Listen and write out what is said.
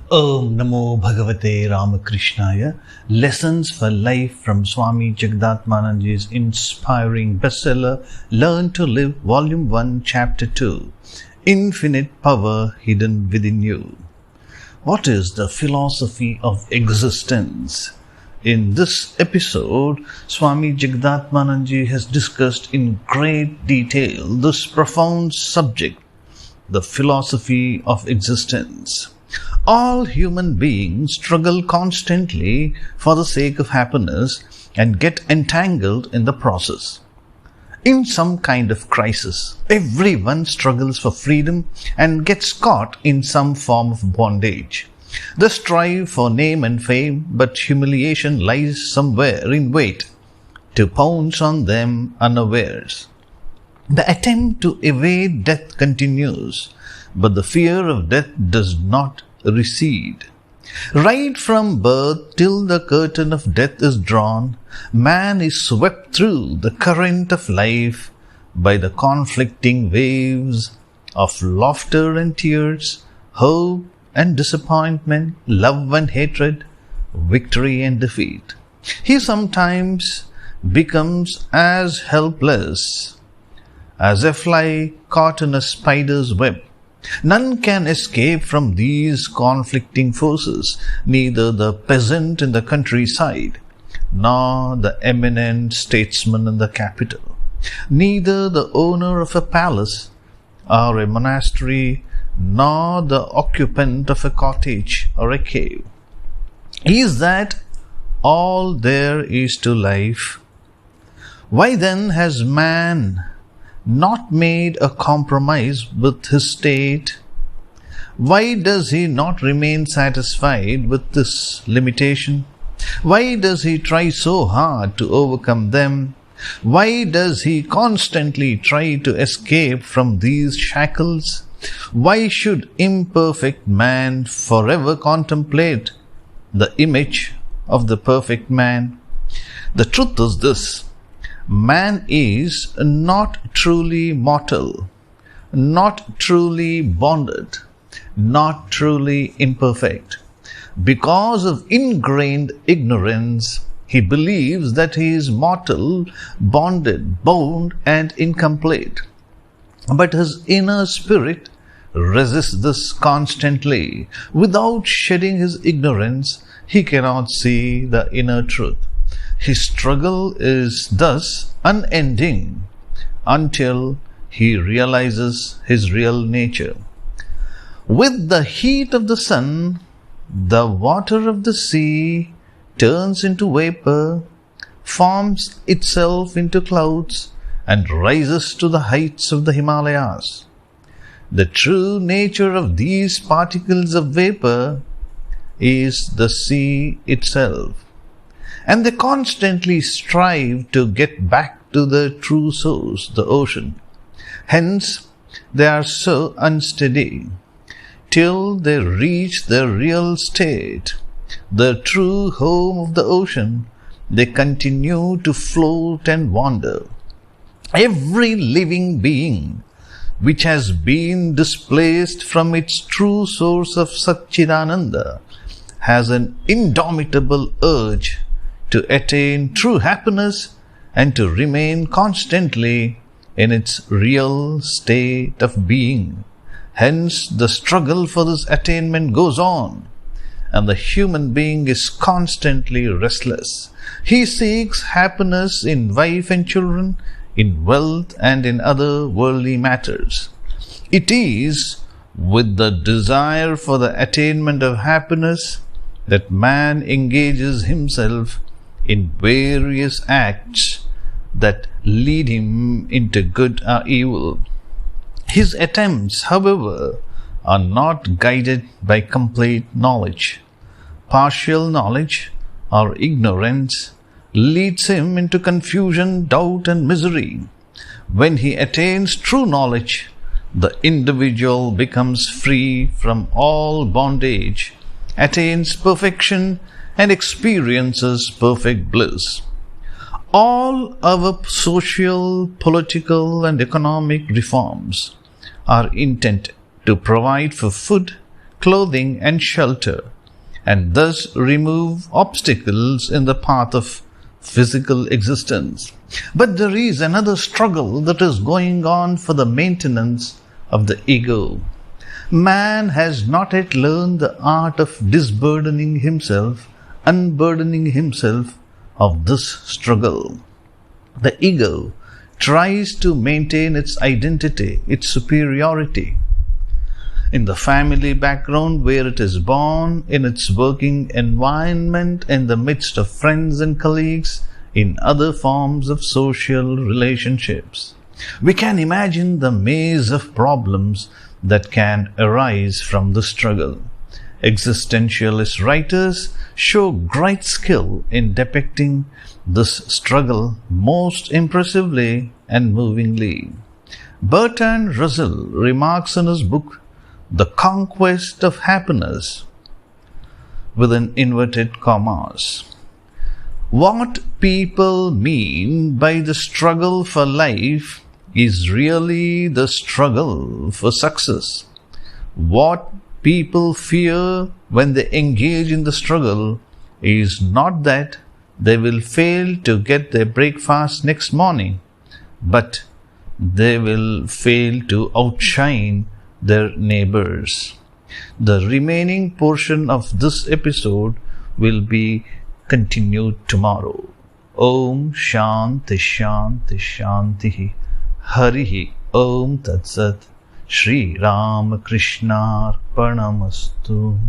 Om Namo Bhagavate Ramakrishnaya. Lessons for Life from Swami Jagdatmananji's inspiring bestseller Learn to Live, Volume 1, Chapter 2. Infinite Power Hidden Within You. What is the philosophy of existence? In this episode, Swami Jagdatmananji has discussed in great detail this profound subject, the philosophy of existence. All human beings struggle constantly for the sake of happiness and get entangled in the process. In some kind of crisis, everyone struggles for freedom and gets caught in some form of bondage. They strive for name and fame, but humiliation lies somewhere in wait to pounce on them unawares. The attempt to evade death continues, but the fear of death does not recede. Right from birth till the curtain of death is drawn, man is swept through the current of life by the conflicting waves of laughter and tears, hope and disappointment, love and hatred, victory and defeat. He sometimes becomes as helpless as a fly caught in a spider's web. None can escape from these conflicting forces, neither the peasant in the countryside, nor the eminent statesman in the capital, neither the owner of a palace or a monastery, nor the occupant of a cottage or a cave. Is that all there is to life? Why then has man not made a compromise with his state? Why does he not remain satisfied with this limitation? Why does he try so hard to overcome them? Why does he constantly try to escape from these shackles? Why should imperfect man forever contemplate the image of the perfect man? The truth is this: man is not truly mortal, not truly bonded, not truly imperfect. Because of ingrained ignorance, he believes that he is mortal, bonded, bound, and incomplete. But his inner spirit resists this constantly. Without shedding his ignorance, he cannot see the inner truth. His struggle is thus unending until he realizes his real nature. With the heat of the sun, the water of the sea turns into vapor, forms itself into clouds, and rises to the heights of the Himalayas. The true nature of these particles of vapor is the sea itself, and they constantly strive to get back to the true source, the ocean. Hence, they are so unsteady. Till they reach their real state, the true home of the ocean, they continue to float and wander. Every living being which has been displaced from its true source of Satyeshananda has an indomitable urge to attain true happiness and to remain constantly in its real state of being. Hence, the struggle for this attainment goes on, and the human being is constantly restless. He seeks happiness in wife and children, in wealth and in other worldly matters. It is with the desire for the attainment of happiness that man engages himself in various acts that lead him into good or evil. His attempts, however, are not guided by complete knowledge. Partial knowledge or ignorance leads him into confusion, doubt, and misery. When he attains true knowledge, the individual becomes free from all bondage, attains perfection, and experiences perfect bliss. All our social, political, and economic reforms are intended to provide for food, clothing and shelter, and thus remove obstacles in the path of physical existence. But there is another struggle that is going on for the maintenance of the ego. Man has not yet learned the art of unburdening himself of this struggle. The ego tries to maintain its identity, its superiority. In the family background where it is born, in its working environment, in the midst of friends and colleagues, in other forms of social relationships. We can imagine the maze of problems that can arise from the struggle. Existentialist writers show great skill in depicting this struggle most impressively and movingly. Bertrand Russell remarks in his book, The Conquest of Happiness, within inverted commas, what people mean by the struggle for life is really the struggle for success. What people fear when they engage in the struggle is not that they will fail to get their breakfast next morning, but they will fail to outshine their neighbors. The remaining portion of this episode will be continued tomorrow. Om Shanti Shanti Shanti Harihi Om Tat Sat Shri Ramakrishna Arpanamastu.